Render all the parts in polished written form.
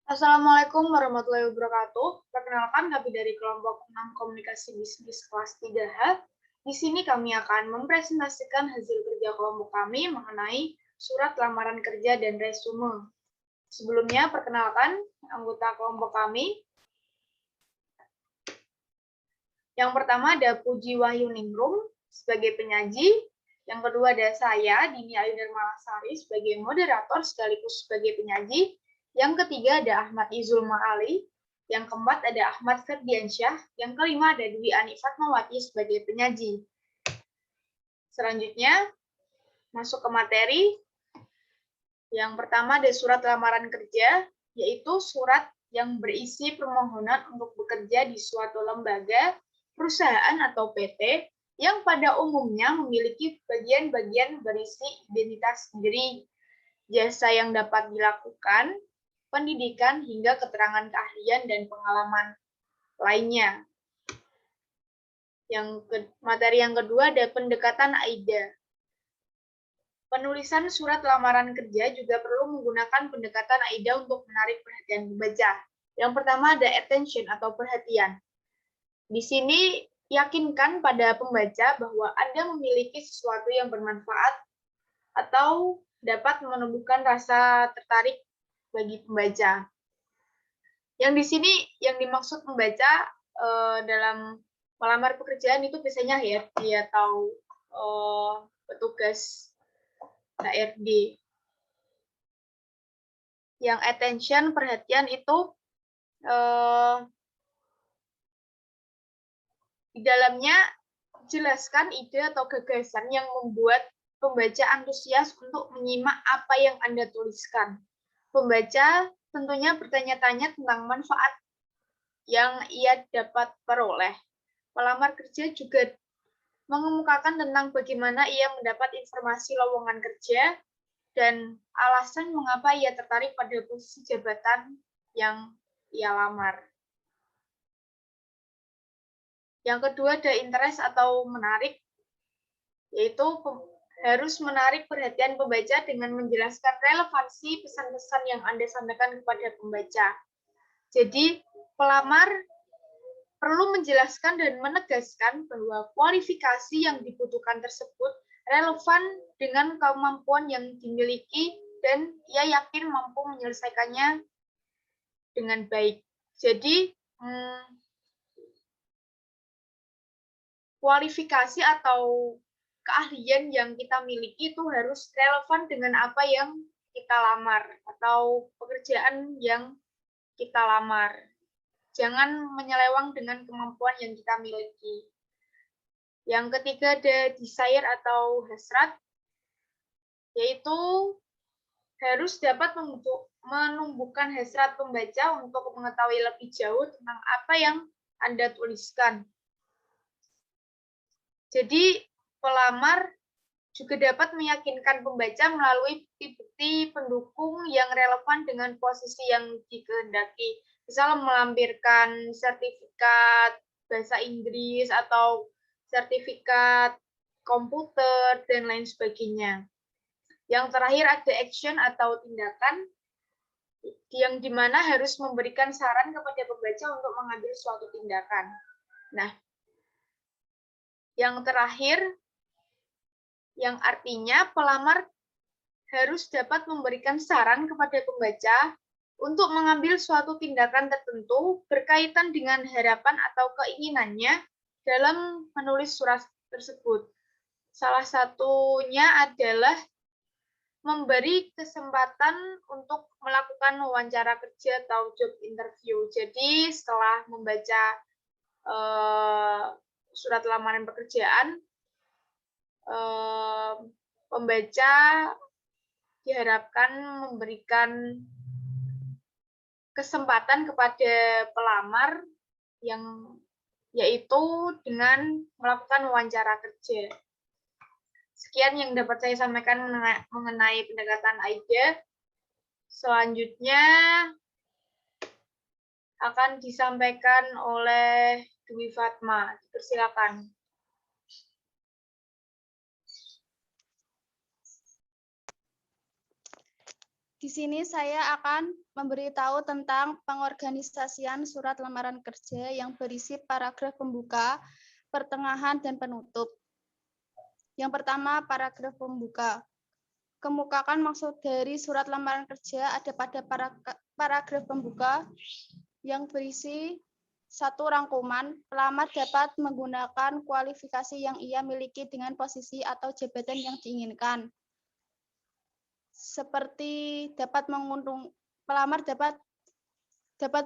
Assalamualaikum warahmatullahi wabarakatuh. Perkenalkan, kami dari kelompok 6 Komunikasi Bisnis kelas 3H. Di sini kami akan mempresentasikan hasil kerja kelompok kami mengenai surat lamaran kerja dan resume. Sebelumnya, perkenalkan anggota kelompok kami. Yang pertama ada Puji Wahyu Ningrum sebagai penyaji. Yang kedua ada saya, Dini Ayudar Malasari, sebagai moderator sekaligus sebagai penyaji. Yang ketiga ada Ahmad Izul Ma'ali. Yang keempat ada Ahmad Ferdiansyah. Yang kelima ada Dwi Ani Fatmawati sebagai penyaji. Selanjutnya, masuk ke materi. Yang pertama ada surat lamaran kerja, yaitu surat yang berisi permohonan untuk bekerja di suatu lembaga, perusahaan atau PT yang pada umumnya memiliki bagian-bagian berisi identitas diri, jasa yang dapat dilakukan, pendidikan, hingga keterangan keahlian dan pengalaman lainnya. Materi yang kedua ada pendekatan AIDA. Penulisan surat lamaran kerja juga perlu menggunakan pendekatan AIDA untuk menarik perhatian pembaca. Yang pertama ada attention atau perhatian. Di sini yakinkan pada pembaca bahwa Anda memiliki sesuatu yang bermanfaat atau dapat menumbuhkan rasa tertarik bagi pembaca. Yang di sini yang dimaksud pembaca dalam melamar pekerjaan itu biasanya HRD atau petugas HRD. Yang attention, perhatian itu di dalamnya jelaskan ide atau gagasan yang membuat pembaca antusias untuk menyimak apa yang Anda tuliskan. Pembaca tentunya bertanya-tanya tentang manfaat yang ia dapat peroleh. Pelamar kerja juga mengemukakan tentang bagaimana ia mendapat informasi lowongan kerja dan alasan mengapa ia tertarik pada posisi jabatan yang ia lamar. Yang kedua ada interest atau menarik, yaitu harus menarik perhatian pembaca dengan menjelaskan relevansi pesan-pesan yang Anda sampaikan kepada pembaca. Jadi, pelamar perlu menjelaskan dan menegaskan bahwa kualifikasi yang dibutuhkan tersebut relevan dengan kemampuan yang dimiliki dan ia yakin mampu menyelesaikannya dengan baik. Jadi, kualifikasi atau keahlian yang kita miliki itu harus relevan dengan apa yang kita lamar atau pekerjaan yang kita lamar. Jangan menyeleweng dengan kemampuan yang kita miliki. Yang ketiga ada desire atau hasrat, yaitu harus dapat menumbuhkan hasrat pembaca untuk mengetahui lebih jauh tentang apa yang Anda tuliskan. Jadi, pelamar juga dapat meyakinkan pembaca melalui bukti-bukti pendukung yang relevan dengan posisi yang dikehendaki. Misal melampirkan sertifikat bahasa Inggris atau sertifikat komputer, dan lain sebagainya. Yang terakhir ada action atau tindakan, yang dimana harus memberikan saran kepada pembaca untuk mengambil suatu tindakan. Nah, yang terakhir, yang artinya pelamar harus dapat memberikan saran kepada pembaca untuk mengambil suatu tindakan tertentu berkaitan dengan harapan atau keinginannya dalam menulis surat tersebut. Salah satunya adalah memberi kesempatan untuk melakukan wawancara kerja atau job interview. Jadi setelah membaca surat lamaran pekerjaan, pembaca diharapkan memberikan kesempatan kepada pelamar yang yaitu dengan melakukan wawancara kerja. Sekian yang dapat saya sampaikan mengenai pendekatan AIDA. Selanjutnya akan disampaikan oleh Dwi Fatma. Persilakan. Di sini saya akan memberitahu tentang pengorganisasian surat lamaran kerja yang berisi paragraf pembuka, pertengahan, dan penutup. Yang pertama, paragraf pembuka. Kemukakan maksud dari surat lamaran kerja ada pada paragraf pembuka yang berisi satu rangkuman, pelamar dapat menggunakan kualifikasi yang ia miliki dengan posisi atau jabatan yang diinginkan. Seperti pelamar dapat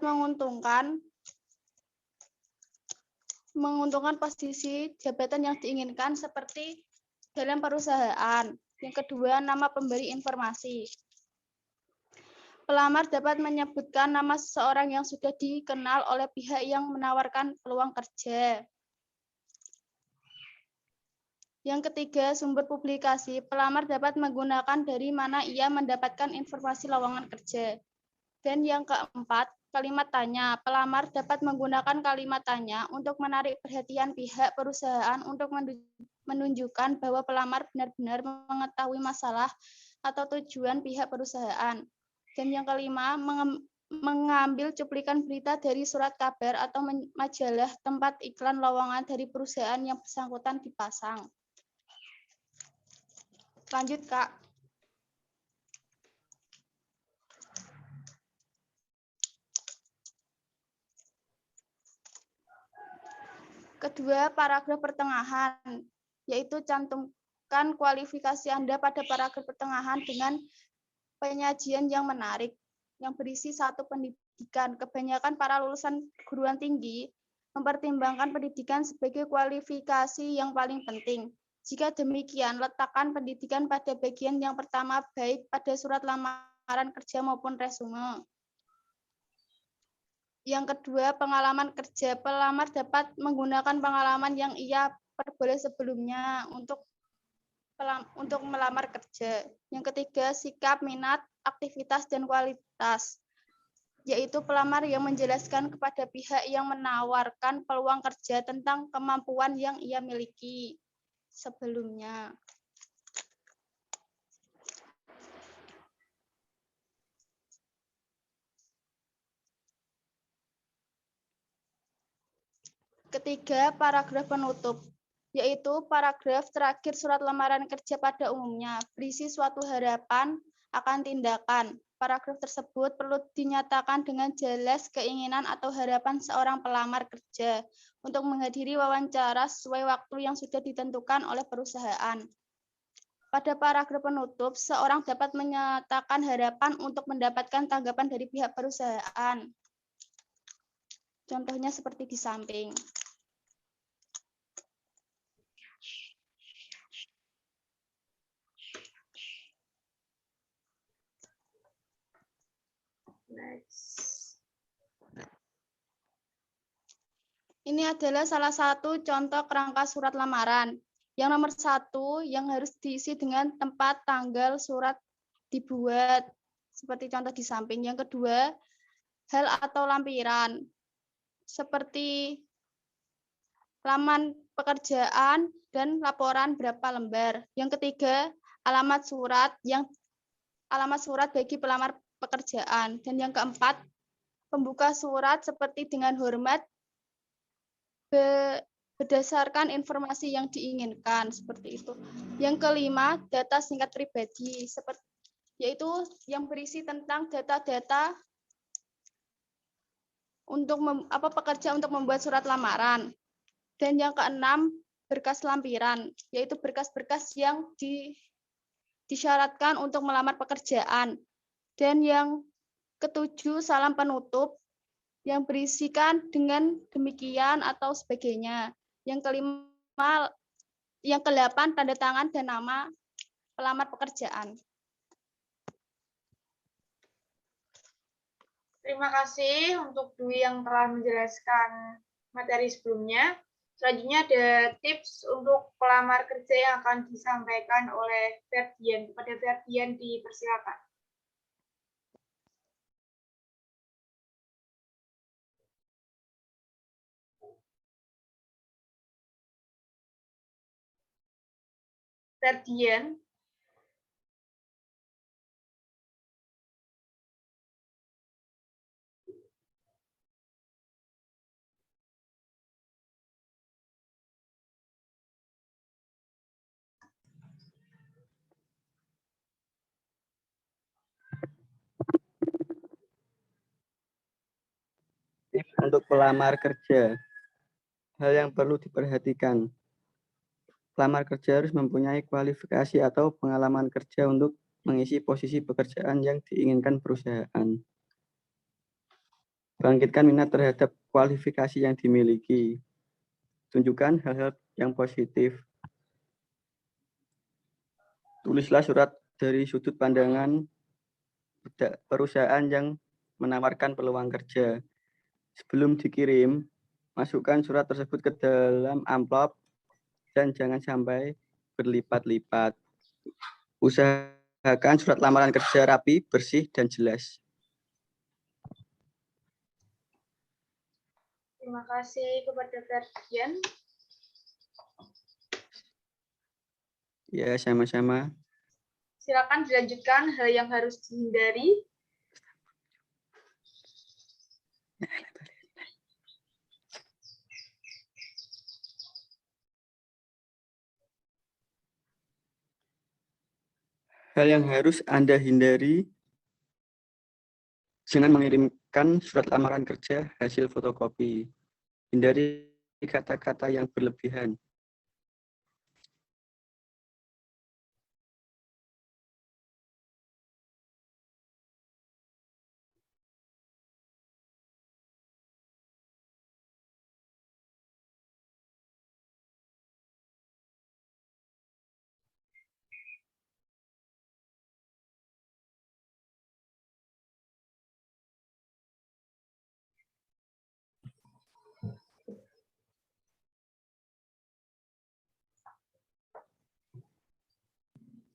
menguntungkan posisi jabatan yang diinginkan seperti dalam perusahaan. Yang kedua, nama pemberi informasi. Pelamar dapat menyebutkan nama seseorang yang sudah dikenal oleh pihak yang menawarkan peluang kerja. Yang ketiga, sumber publikasi. Pelamar dapat menggunakan dari mana ia mendapatkan informasi lowongan kerja. Dan yang keempat, kalimat tanya. Pelamar dapat menggunakan kalimat tanya untuk menarik perhatian pihak perusahaan untuk menunjukkan bahwa pelamar benar-benar mengetahui masalah atau tujuan pihak perusahaan. Dan yang kelima, mengambil cuplikan berita dari surat kabar atau majalah tempat iklan lowongan dari perusahaan yang bersangkutan dipasang. Lanjut, Kak. Kedua, paragraf pertengahan, yaitu cantumkan kualifikasi Anda pada paragraf pertengahan dengan penyajian yang menarik, yang berisi satu pendidikan. Kebanyakan para lulusan perguruan tinggi mempertimbangkan pendidikan sebagai kualifikasi yang paling penting. Jika demikian, letakkan pendidikan pada bagian yang pertama, baik pada surat lamaran kerja maupun resume. Yang kedua, pengalaman kerja. Pelamar dapat menggunakan pengalaman yang ia peroleh sebelumnya untuk melamar kerja. Yang ketiga, sikap, minat, aktivitas, dan kualitas, yaitu pelamar yang menjelaskan kepada pihak yang menawarkan peluang kerja tentang kemampuan yang ia miliki sebelumnya. Ketiga, paragraf penutup, yaitu paragraf terakhir surat lamaran kerja pada umumnya, berisi suatu harapan akan tindakan. Paragraf tersebut perlu dinyatakan dengan jelas keinginan atau harapan seorang pelamar kerja untuk menghadiri wawancara sesuai waktu yang sudah ditentukan oleh perusahaan. Pada paragraf penutup, seorang dapat menyatakan harapan untuk mendapatkan tanggapan dari pihak perusahaan. Contohnya seperti di samping. Ini adalah salah satu contoh kerangka surat lamaran. Yang nomor 1 yang harus diisi dengan tempat, tanggal, surat dibuat. Seperti contoh di samping. Yang kedua, hal atau lampiran. Seperti laman pekerjaan dan laporan berapa lembar. Yang ketiga, alamat surat bagi pelamar pekerjaan. Dan yang keempat, pembuka surat seperti dengan hormat berdasarkan informasi yang diinginkan, seperti itu. Yang kelima, data singkat pribadi, yaitu yang berisi tentang data-data untuk pekerja untuk membuat surat lamaran. Dan yang keenam, berkas lampiran, yaitu berkas-berkas yang disyaratkan untuk melamar pekerjaan. Dan yang ketujuh, salam penutup yang berisikan dengan demikian atau sebagainya. Yang ke-8, tanda tangan dan nama pelamar pekerjaan. Terima kasih untuk Dwi yang telah menjelaskan materi sebelumnya. Selanjutnya ada tips untuk pelamar kerja yang akan disampaikan oleh Ferdian. Kepada Ferdian dipersilakan. Ferdian. untuk pelamar kerja. Hal yang perlu diperhatikan. Pelamar kerja harus mempunyai kualifikasi atau pengalaman kerja untuk mengisi posisi pekerjaan yang diinginkan perusahaan. Bangkitkan minat terhadap kualifikasi yang dimiliki. Tunjukkan hal-hal yang positif. Tulislah surat dari sudut pandangan perusahaan yang menawarkan peluang kerja. Sebelum dikirim, masukkan surat tersebut ke dalam amplop dan jangan sampai berlipat-lipat. Usahakan surat lamaran kerja rapi, bersih, dan jelas. Terima kasih kepada Ferdian. Ya, sama-sama. Silakan dilanjutkan hal yang harus dihindari. Hal yang harus Anda hindari, jangan mengirimkan surat lamaran kerja hasil fotokopi. Hindari kata-kata yang berlebihan.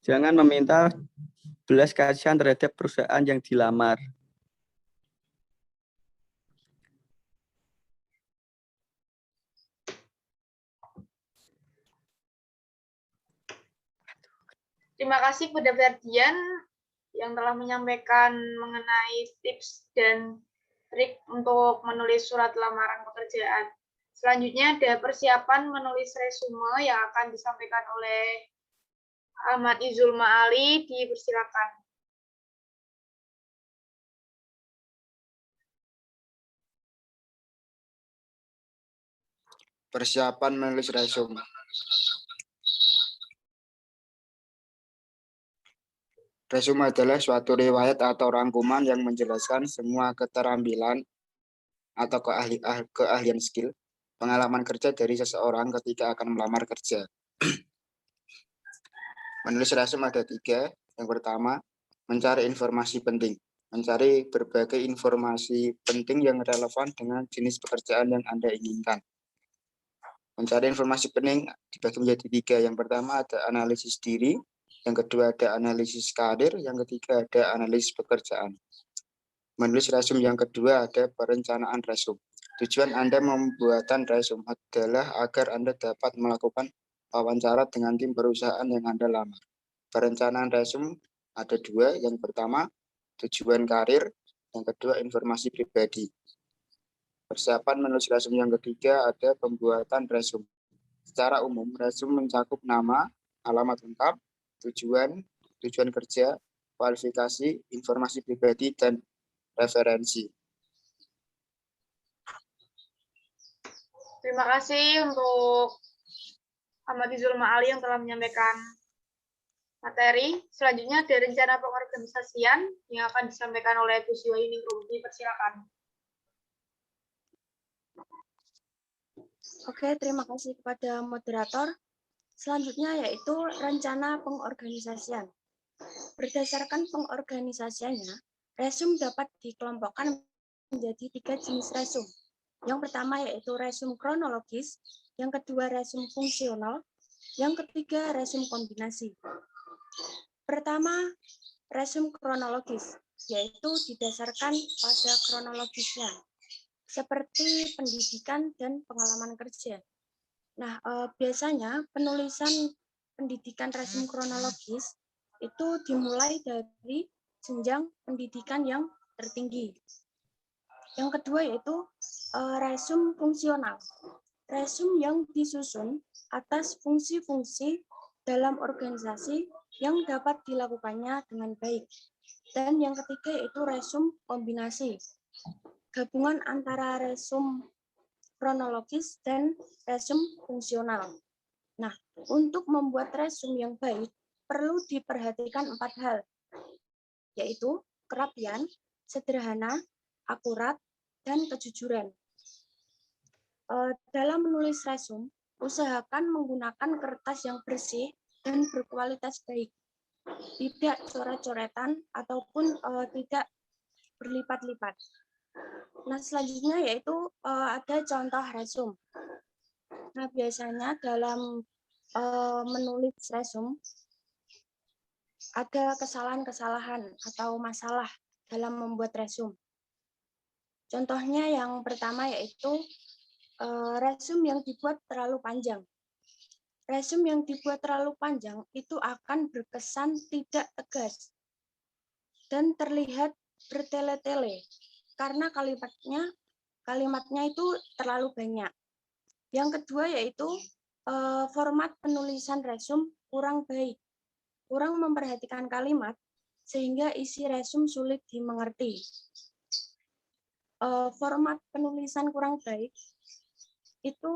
Jangan meminta belas kasihan terhadap perusahaan yang dilamar. Terima kasih kepada Ferdian yang telah menyampaikan mengenai tips dan trik untuk menulis surat lamaran pekerjaan. Selanjutnya ada persiapan menulis resume yang akan disampaikan oleh Ahmad Izul Ma'ali. Dipersilakan. Persiapan menulis resume. Resume adalah suatu riwayat atau rangkuman yang menjelaskan semua keterampilan atau keahlian skill, pengalaman kerja dari seseorang ketika akan melamar kerja. Menulis resume ada 3. Yang pertama, mencari informasi penting. Mencari berbagai informasi penting yang relevan dengan jenis pekerjaan yang Anda inginkan. Mencari informasi penting dibagi menjadi 3. Yang pertama ada analisis diri, yang kedua ada analisis karir, yang ketiga ada analisis pekerjaan. Menulis resume yang kedua ada perencanaan resume. Tujuan Anda membuatan resume adalah agar Anda dapat melakukan wawancara dengan tim perusahaan yang Anda lamar. Perencanaan resume ada 2. Yang pertama, tujuan karir, yang kedua informasi pribadi. Persiapan menulis resume yang ketiga ada pembuatan resume. Secara umum, resume mencakup nama, alamat lengkap, tujuan kerja, kualifikasi, informasi pribadi, dan referensi. Terima kasih untuk Ahmad Izul Ma'ali yang telah menyampaikan materi. Selanjutnya ada rencana pengorganisasian yang akan disampaikan oleh Bu Siwayuning Rumpi. Persilakan. Oke, terima kasih kepada moderator. Selanjutnya yaitu rencana pengorganisasian. Berdasarkan pengorganisasiannya, resume dapat dikelompokkan menjadi 3 jenis resume. Yang pertama yaitu resume kronologis, yang kedua resume fungsional, yang ketiga resume kombinasi. Pertama, resume kronologis, yaitu didasarkan pada kronologisnya, seperti pendidikan dan pengalaman kerja. Nah, biasanya penulisan pendidikan resume kronologis itu dimulai dari jenjang pendidikan yang tertinggi. Yang kedua yaitu resume fungsional. Resume yang disusun atas fungsi-fungsi dalam organisasi yang dapat dilakukannya dengan baik. Dan yang ketiga yaitu resume kombinasi. gabungan antara resum kronologis dan resum fungsional. Nah, untuk membuat resum yang baik, perlu diperhatikan 4 hal, yaitu kerapian, sederhana, akurat, dan kejujuran. Dalam menulis resum, usahakan menggunakan kertas yang bersih dan berkualitas baik, tidak coret-coretan ataupun tidak berlipat-lipat. Nah, selanjutnya yaitu ada contoh resum. Nah, biasanya dalam menulis resum ada kesalahan-kesalahan atau masalah dalam membuat resum. Contohnya yang pertama yaitu resum yang dibuat terlalu panjang. Resum yang dibuat terlalu panjang itu akan berkesan tidak tegas dan terlihat bertele-tele karena kalimatnya itu terlalu banyak. Yang kedua yaitu format penulisan resum kurang baik. Kurang memperhatikan kalimat sehingga isi resum sulit dimengerti. Format penulisan kurang baik itu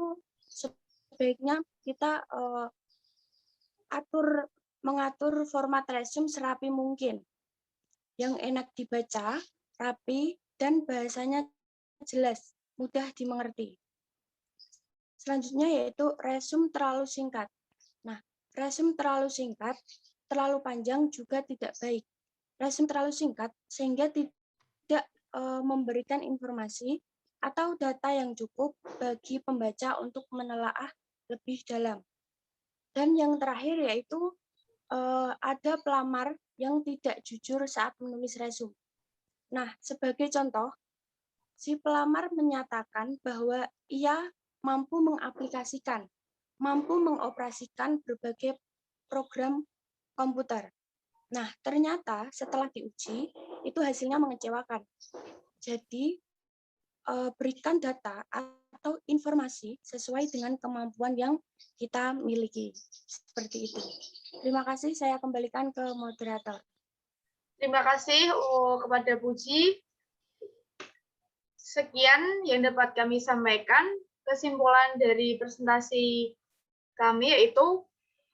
sebaiknya kita mengatur format resum serapi mungkin, yang enak dibaca, rapi, dan bahasanya jelas, mudah dimengerti. Selanjutnya yaitu resum terlalu singkat. Nah, resum terlalu singkat, terlalu panjang juga tidak baik. Resum terlalu singkat sehingga tidak memberikan informasi atau data yang cukup bagi pembaca untuk menelaah lebih dalam. Dan yang terakhir yaitu ada pelamar yang tidak jujur saat menulis resum. Nah, sebagai contoh, si pelamar menyatakan bahwa ia mampu mengaplikasikan, mampu mengoperasikan berbagai program komputer. Nah, ternyata setelah diuji, itu hasilnya mengecewakan. Jadi, berikan data atau informasi sesuai dengan kemampuan yang kita miliki. Seperti itu. Terima kasih, saya kembalikan ke moderator. Terima kasih kepada Puji. Sekian yang dapat kami sampaikan. Kesimpulan dari presentasi kami yaitu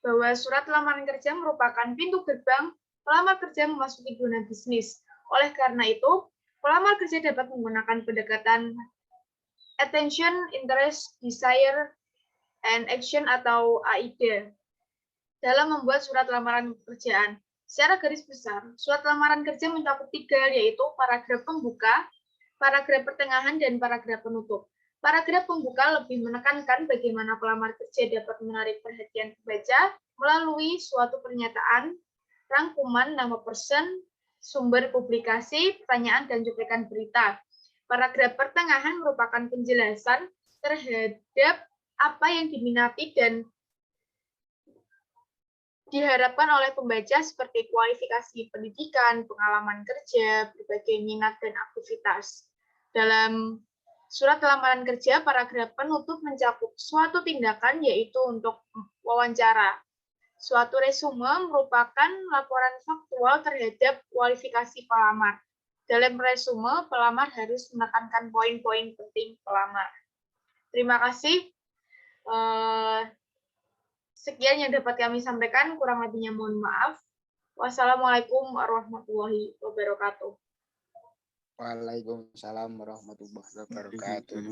bahwa surat lamaran kerja merupakan pintu gerbang pelamar kerja memasuki dunia bisnis. Oleh karena itu, pelamar kerja dapat menggunakan pendekatan attention, interest, desire, and action atau AIDA dalam membuat surat lamaran pekerjaan. Secara garis besar, surat lamaran kerja mencakup 3, yaitu paragraf pembuka, paragraf pertengahan, dan paragraf penutup. Paragraf pembuka lebih menekankan bagaimana pelamar kerja dapat menarik perhatian pembaca melalui suatu pernyataan, rangkuman nama person, sumber publikasi, pertanyaan, dan cuplikan berita. Paragraf pertengahan merupakan penjelasan terhadap apa yang diminati dan diharapkan oleh pembaca seperti kualifikasi pendidikan, pengalaman kerja, berbagai minat dan aktivitas. Dalam surat lamaran kerja, paragraf penutup mencakup suatu tindakan yaitu untuk wawancara. Suatu resume merupakan laporan faktual terhadap kualifikasi pelamar. Dalam resume, pelamar harus menekankan poin-poin penting pelamar. Terima kasih. Sekian yang dapat kami sampaikan, kurang lebihnya mohon maaf. Wassalamualaikum warahmatullahi wabarakatuh. Waalaikumsalam warahmatullahi wabarakatuh.